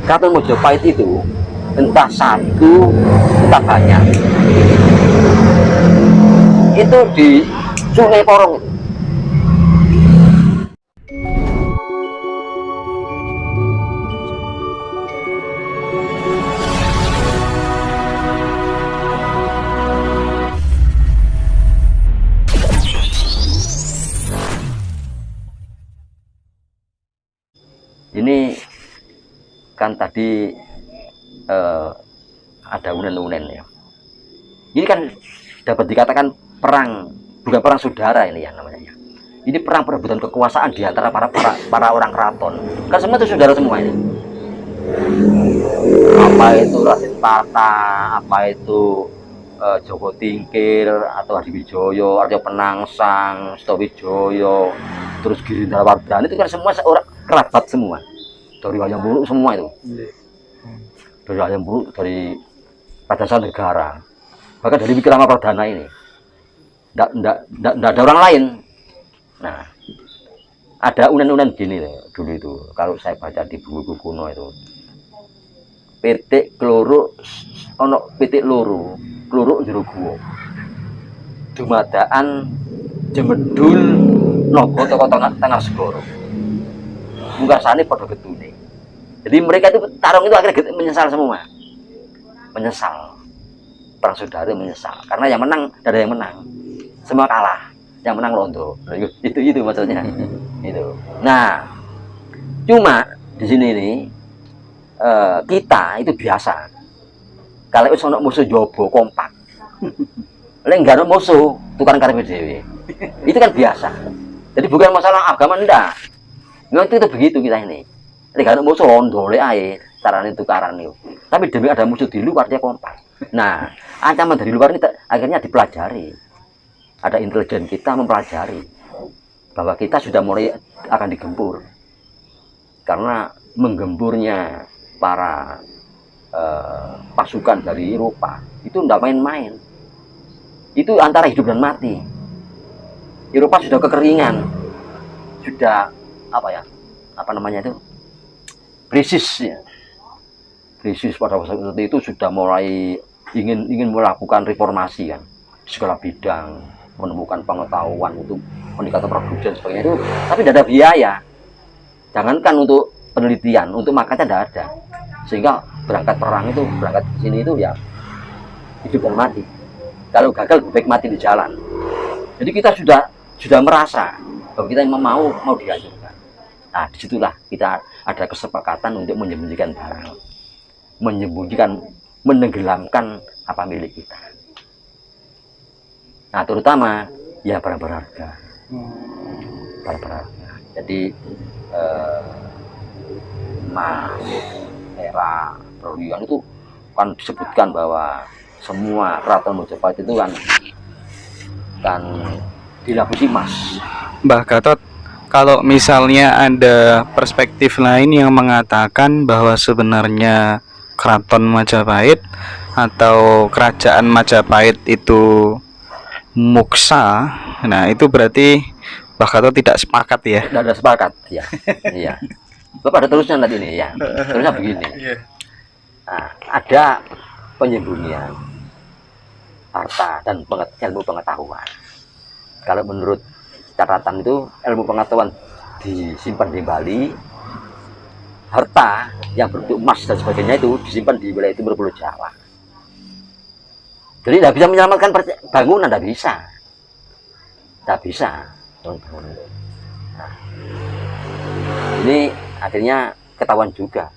Keraton Mojopahit itu entah satu, entah banyak. Itu di Sungai Porong itu. Ini kan tadi ada unen-unen ya. Ini kan dapat dikatakan perang, bukan perang saudara ini yang namanya. Ini perang perebutan kekuasaan di antara para orang keraton. Kan semua itu saudara semua ini. Apa itu Raden Tata, apa itu Joko Tingkir atau Hadiwijoyo, Arjo Penangsang, Stowijoyo, terus Girindrawardhana, itu kan semua seorang kerabat semua. Dari Wayang Buruk semua itu. Dari Wayang Buruk, dari Padasa Negara, bahkan dari Wikramapradana ini. Nggak ada orang lain. Nah, ada unen-unen gini dulu itu. Kalau saya baca di buku kuno itu, pitik keloro, ono pitik loro, keloro jero guwa. Dumadaan Jemedul Nogo toko tengah segoro. Mungkasane padha getune. Jadi mereka itu tarung itu akhirnya menyesal semua. Menyesal. Perang saudara menyesal. Karena yang menang tidak ada yang menang. Semua kalah. Yang menang londo. Itu maksudnya. Itu. Nah, cuma di sini nih kita itu biasa. Kalau wis ono musuh jobo kompak. Lek enggak ono musuh tukaran karepe dhewe. Itu kan biasa. Jadi bukan masalah agama ndak. Memang itu begitu kita ini. Lek ono musuh londo lek ae carane tukaran itu. Tapi demi ada musuh di luar dia kompak. Nah, ancaman dari luar ini akhirnya dipelajari. Ada intelijen kita mempelajari bahwa kita sudah mulai akan digempur. Karena menggemburnya para pasukan dari Eropa itu tidak main-main. Itu antara hidup dan mati. Eropa sudah kekeringan, sudah apa namanya itu, krisis ya. Krisis pada waktu itu sudah mulai ingin melakukan reformasi kan, di segala bidang, menemukan pengetahuan untuk meningkatkan produksi dan sebagainya itu, tapi tidak ada biaya. Jangankan untuk penelitian, untuk makannya tidak ada. Sehingga berangkat perang itu, berangkat ke sini itu ya hidup dan mati. Kalau gagal baik mati di jalan. Jadi kita sudah merasa bahwa kita mau dihancurkan. Nah, disitulah kita ada kesepakatan untuk menyembunyikan barang, menenggelamkan apa milik kita. Nah, terutama ya barang berharga. Barang berharga. Jadi emas, perak, berlian itu kan disebutkan bahwa semua keraton Mojopahit itu kan dilapisi emas. Mbah Gatot, kalau misalnya ada perspektif lain yang mengatakan bahwa sebenarnya Keraton Majapahit atau Kerajaan Majapahit itu muksa, nah itu berarti Mbah Gatot tidak sepakat ya? Tidak ada sepakat, ya. Iya. Bapak ada terusnya nanti ini ya. Terusnya begini. Nah, ada penyembunyian harta dan ilmu pengetahuan. Kalau menurut catatan itu ilmu pengetahuan disimpan di Bali, harta yang berbentuk emas dan sebagainya itu disimpan di wilayah timur Pulau Jawa. Jadi tidak bisa menyelamatkan bangunan, tidak bisa. Tidak bisa. Nah, ini akhirnya ketahuan juga.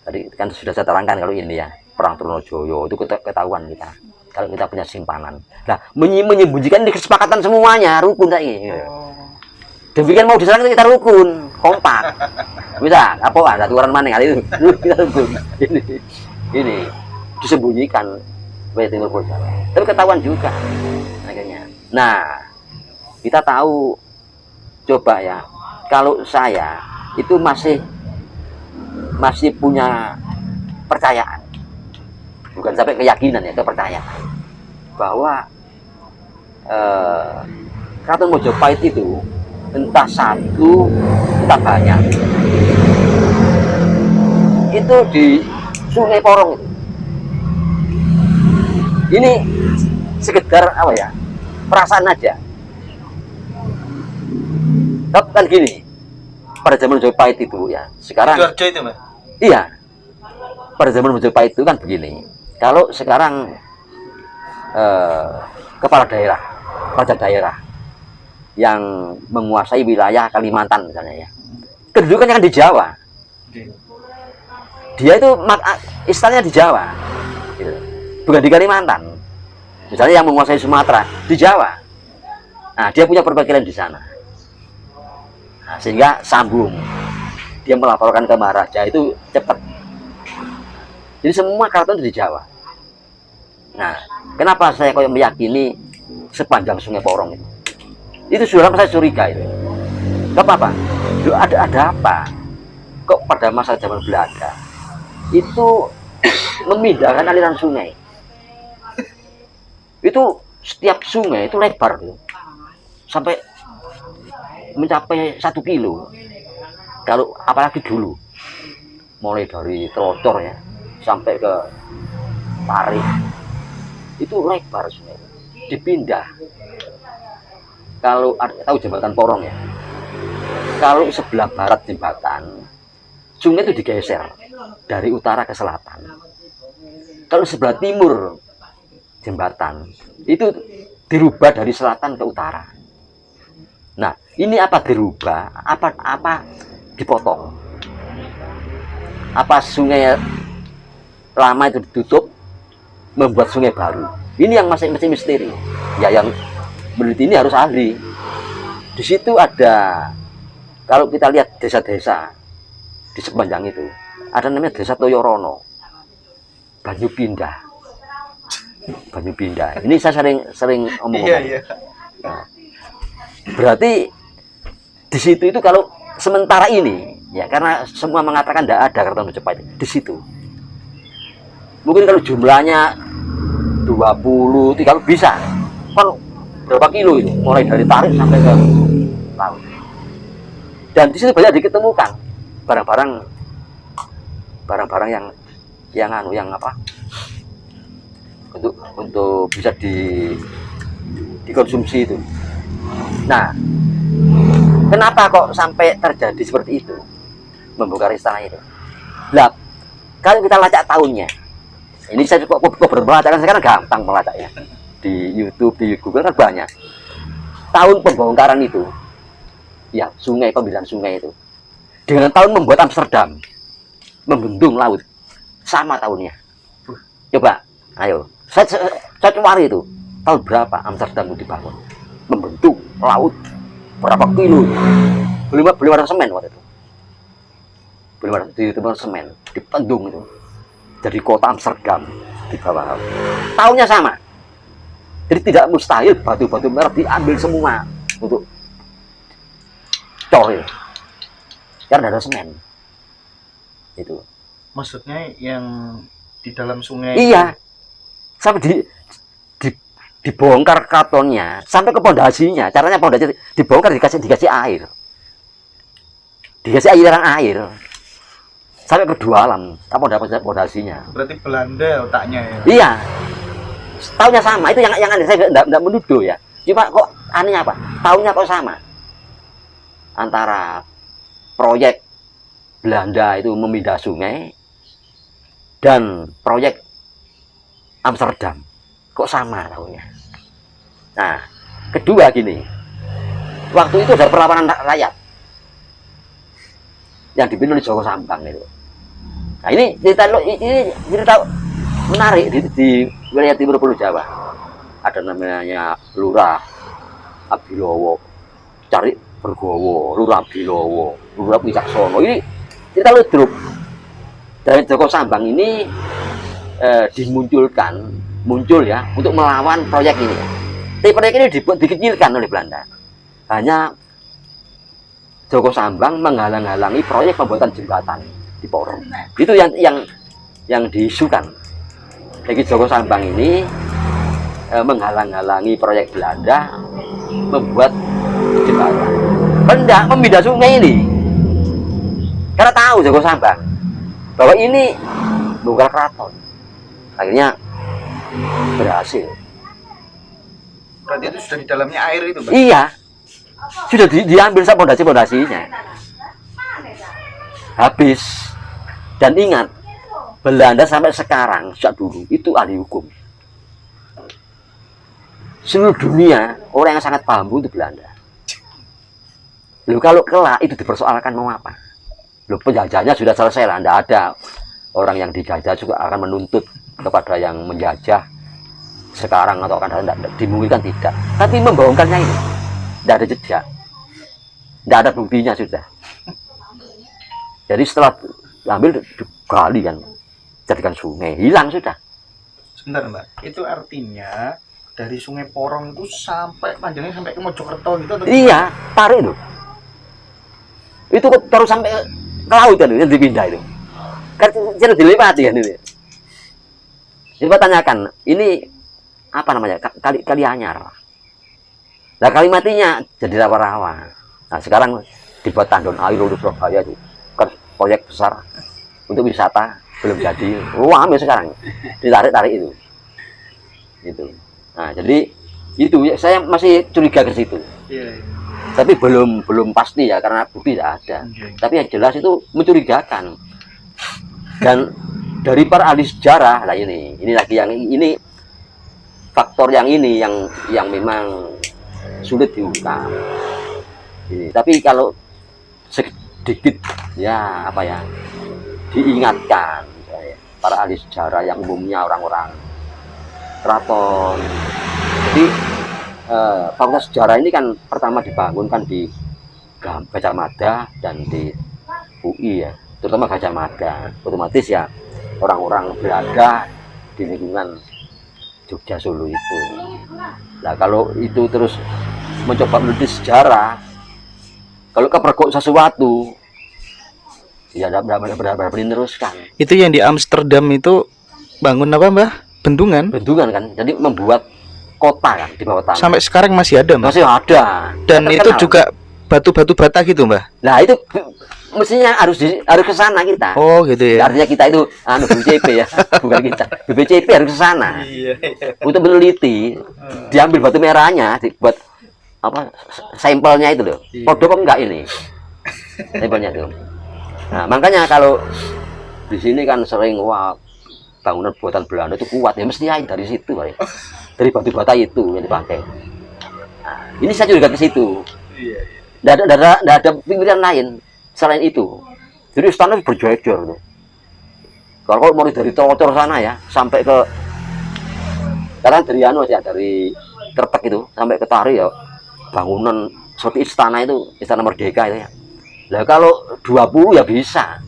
Tadi kan sudah saya terangkan kalau ini ya, Perang Trunojoyo itu ketahuan kita. Kalau kita punya simpanan. Nah, menyembunyikan di kesepakatan semuanya, rukun saya. Demikian mau diserang kita rukun, kompak. Bisa, apa ada aturan mana kali itu? Kita rukun. Ini disembunyikan oleh timur Pulau Jawa. Tapi ketahuan juga akhirnya. Nah, kita tahu, coba ya, kalau saya itu masih punya percayaan, bukan sampai keyakinan ya, kepercayaan bahwa Keraton Mojopahit itu entah satu, entah banyak. itu di Sungai Porong itu. Ini sekedar apa ya, perasaan aja. Tapi kan gini, pada zaman Majapahit itu ya, sekarang Sidoarjo itu Mas? iya, pada zaman Majapahit itu kan begini. Kalau sekarang kepala daerah, raja daerah yang menguasai wilayah Kalimantan misalnya ya, kedudukannya kan di Jawa. Dia itu istilahnya di Jawa, gitu. Bukan di Kalimantan. Misalnya yang menguasai Sumatera di Jawa, nah dia punya perwakilan di sana. Nah, sehingga sambung, dia melaporkan ke Maharaja itu cepat. Jadi semua keraton di Jawa. Nah, kenapa saya kok meyakini sepanjang Sungai Porong itu? Itu sudah lama saya curiga itu. Gak apa-apa. Ada apa? Kok pada masa zaman Belanda itu memindahkan aliran sungai? Itu setiap sungai itu lebar tuh, sampai mencapai 1 kilo. Kalau apalagi dulu, mulai dari Trocor ya sampai ke Pari, itu lebar sungai, dipindah. Kalau tahu jembatan Porong ya, kalau sebelah barat jembatan, sungai itu digeser dari utara ke selatan. Kalau sebelah timur jembatan itu dirubah dari selatan ke utara. Nah, ini apa dirubah? Apa dipotong? Apa sungai lama itu ditutup, membuat sungai baru? Ini yang masih misteri. Ya, yang meneliti ini harus ahli. Di situ ada, kalau kita lihat desa-desa di sepanjang itu, ada namanya Desa Toyorono, Banyu Pindah. Banyu Pindah. Ini saya sering omong. Iya. Nah, berarti di situ itu kalau sementara ini ya, karena semua mengatakan tidak ada keraton Majapahit di situ. Mungkin kalau jumlahnya 20, 30 bisa. Kan berapa kilo itu? Mulai dari Tarik sampai ke laut. Dan di situ banyak diketemukan barang-barang yang apa? Untuk bisa dikonsumsi itu. Nah, kenapa kok sampai terjadi seperti itu, membongkar istana itu? Nah, kalau kita lacak tahunnya, ini saya kok bermelacak, kan sekarang gampang melacaknya di YouTube, di Google kan banyak. Tahun pembongkaran itu, ya pemilihan sungai itu, dengan tahun membuat Amsterdam, membendung laut, sama tahunnya. Coba, ayo, saya cari itu, tahun berapa Amsterdam itu dibangun? Membentuk laut berapa kilo? Belum ada semen waktu itu. Belum ada ditemukan semen, dipendung itu. Jadi kota Amsterdam di bawah. Tahunnya sama. Jadi tidak mustahil batu-batu merah diambil semua untuk cor itu. Karena ada semen. Itu. Maksudnya yang di dalam sungai? Iya. Sampai dibongkar keratonnya sampai ke pondasinya. Caranya pondasi dibongkar, dikasih air, aliran air sampai ke dua alam. Apa dapat pondasinya? Berarti Belanda otaknya ya? Iya, tahunnya sama. Itu yang aneh, saya tidak menuduh ya. Cuma kok anehnya apa? Tahunnya kok sama antara proyek Belanda itu memindah sungai dan proyek Amsterdam, kok sama tahunnya. Nah, kedua gini, waktu itu ada perlawanan rakyat yang dipimpin oleh Joko Sambang itu. Nah, ini cerita menarik di wilayah timur Pulau Jawa. Ada namanya Lurah Abilowo, Cari Bergowo, Lurah Abilowo, Lurah Wicaksono. Ini cerita ludruk. Dan Joko Sambang ini muncul ya untuk melawan proyek ini. Tapi proyek ini dikecilkan oleh Belanda. Hanya Joko Sambang menghalang-halangi proyek pembuatan jembatan di Porong. Itu yang diisukan. Jadi Joko Sambang ini menghalang-halangi proyek Belanda membuat jembatan. Hendak memindah sungai ini. Karena tahu Joko Sambang bahwa ini bukan keraton. Akhirnya berhasil. Berarti itu sudah di dalamnya air itu, Mbak? Iya, sudah diambil sama pondasi-pondasinya. Habis. Dan ingat, Belanda sampai sekarang, sejak dulu, itu ahli hukum. Seluruh dunia, orang yang sangat paham itu Belanda. Loh, kalau kelak itu dipersoalkan mau apa? Loh, penjajahnya sudah selesai lah, tidak ada orang yang dijajah juga akan menuntut kepada yang menjajah sekarang atau akan datang, dimungkinkan tidak. Tapi membohongkannya ini, tidak ada jejak, tidak ada buktinya sudah. Jadi setelah ambil gali kan, jadikan sungai, hilang sudah. Sebentar, Mbak, itu artinya dari Sungai Porong itu sampai panjangnya sampai ke Mojokerto gitu atau iya, tarik itu. Itu terus sampai ke laut kan, yang dipindah itu. Kan jadi dilewati kan ini. Coba tanyakan, ini apa namanya? Kali anyar. Nah, kali matinya jadi rawa-rawa. Nah, sekarang dibuat tandon air untuk Surabaya itu kan proyek besar untuk wisata, belum jadi. Rame sekarang. Ditarik-tarik itu. Gitu. Nah, jadi itu saya masih curiga ke situ. Iya. Tapi belum pasti ya, karena bukti tidak ada. Tapi yang jelas itu mencurigakan. Dan dari para ahli sejarah lah ini lagi yang ini faktor yang ini yang memang sulit diungkap. Ini. Tapi kalau sedikit ya apa ya diingatkan para ahli sejarah yang umumnya orang-orang keraton. Jadi fakultas sejarah ini kan pertama dibangunkan di Gajah Mada dan di UI ya, terutama Gajah Mada. Otomatis ya orang-orang berada di lingkungan Jogja Solo itu. Nah, kalau itu terus mencoba meneliti sejarah, kalau kepergok sesuatu ya benar-benar meneruskan. Itu yang di Amsterdam itu bangun apa, Mbah? Bendungan kan, jadi membuat kota kan di bawah tanah. Sampai sekarang masih ada, Mbah? Masih ada. Dan itu juga batu-batu bata gitu, Mbah? Nah, itu mestinya harus ke sana kita. Oh, gitu ya. Artinya kita itu BPCP ya, bukan kita. BPCP harus ke sana. Iya. Untuk meneliti, diambil batu merahnya, dibuat apa sampelnya itu loh. Kodok enggak ini. Sampelnya itu. Nah, makanya kalau di sini kan sering wah bangunan buatan Belanda itu kuat ya, mesti dari situ ya. Dari batu bata itu yang dipakai. Nah, ini saya juga ke situ. Tidak ada pikiran lain selain itu. Jadi istana berjejer tuh. Kalau mau dari Trocor sana ya sampai ke sekarang dari aja dari Kertek itu sampai ke Tari ya bangunan seperti istana itu, Istana Merdeka itu ya. Nah, kalau 20 ya bisa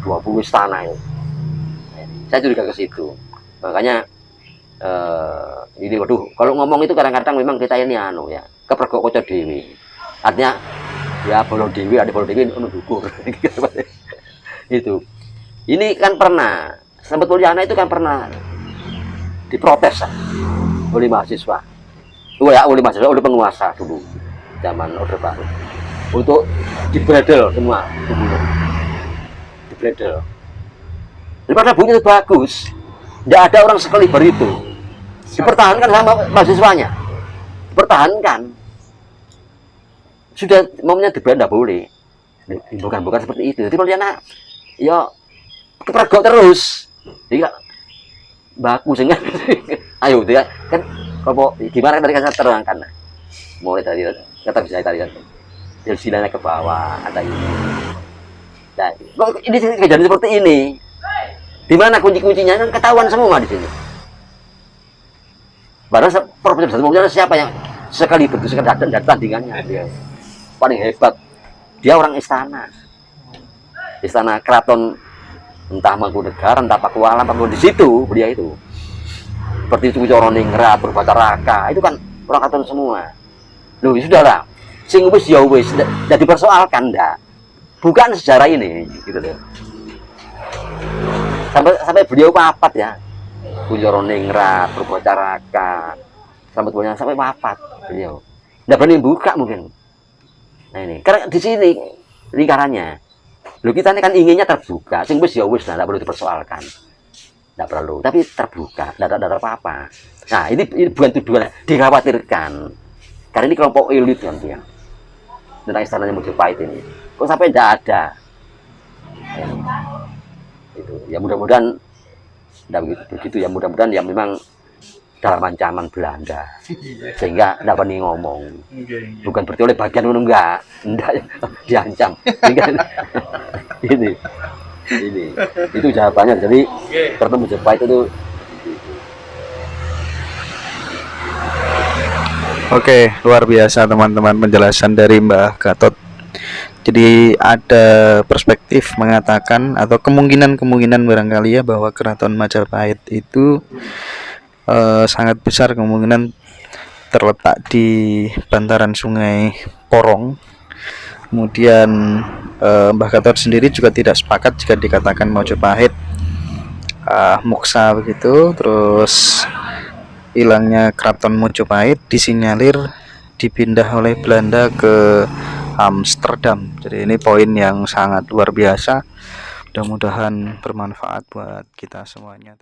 20 istana itu. Saya juga ke situ. Makanya ini waduh, kalau ngomong itu kadang-kadang memang kita ini ya kepergok kocok dewi. Artinya ya bolong dewi, ada bolong dewi dukur. Itu. Ini kan pernah Selamat Mulyana itu kan pernah diprotes oleh mahasiswa. Oleh mahasiswa, oleh penguasa dulu zaman Orde Baru. Untuk dibredel semua tubuhnya. Dibredel. Daripada bunyi itu bagus, tidak ada orang sekaliber itu. Dipertahankan sama mahasiswanya. Dipertahankan. Sudah momennya dibredel tidak boleh. Bukan seperti itu. Jadi Mulyana ya kepergok terus. Jadi baku sehingga ayo dia kan kalau gimana kan tadi saya terangkan mulai dari kata bisa tadi kan dari silanya ke bawah ada ini. Nah, ini kejadian seperti ini. Di mana kunci-kuncinya kan ketahuan semua di sini. Padahal Profesor Mulyana siapa yang sekali berdua datang tandingannya dia paling hebat. Dia orang istana keraton, entah Mangkunegaran, entah Pakualam, di situ beliau itu. Seperti Sukoroningrat, Purwacaraka, itu kan orang keraton semua. Loh, sudahlah. Sing wis ya wis, tidak dipersoalkan ndak. Bukan sejarah ini gitu loh. Sampai beliau wafat ya. Sukoroningrat, Purwacaraka, sampai wafat beliau. Tidak berani buka mungkin. Nah ini, karena di sini lingkarannya. Loh, kita ini kan inginnya terbuka, sing wis ya wis lah, tidak perlu dipersoalkan, tidak perlu, tapi terbuka, tidak ada apa-apa. Nah, ini bukan tuduhan, dikhawatirkan, karena ini kelompok elit kan dia, tentang istananya Majapahit ini, kok sampai tidak ada. Itu ya mudah-mudahan tidak begitu ya, mudah-mudahan ya memang dalam ancaman Belanda sehingga tidak berani ngomong, bukan berarti oleh bagian enggak diancam. ini itu jawabannya. Jadi bertemu Majapahit itu. Oke, luar biasa teman-teman penjelasan dari Mbah Gatot. Jadi ada perspektif mengatakan atau kemungkinan barangkali ya bahwa Keraton Majapahit itu sangat besar kemungkinan terletak di bantaran Sungai Porong. Kemudian Mbah Gatot sendiri juga tidak sepakat jika dikatakan Majapahit muksa begitu. Terus hilangnya Keraton Majapahit disinyalir dipindah oleh Belanda ke Amsterdam. Jadi ini poin yang sangat luar biasa. Mudah-mudahan bermanfaat buat kita semuanya.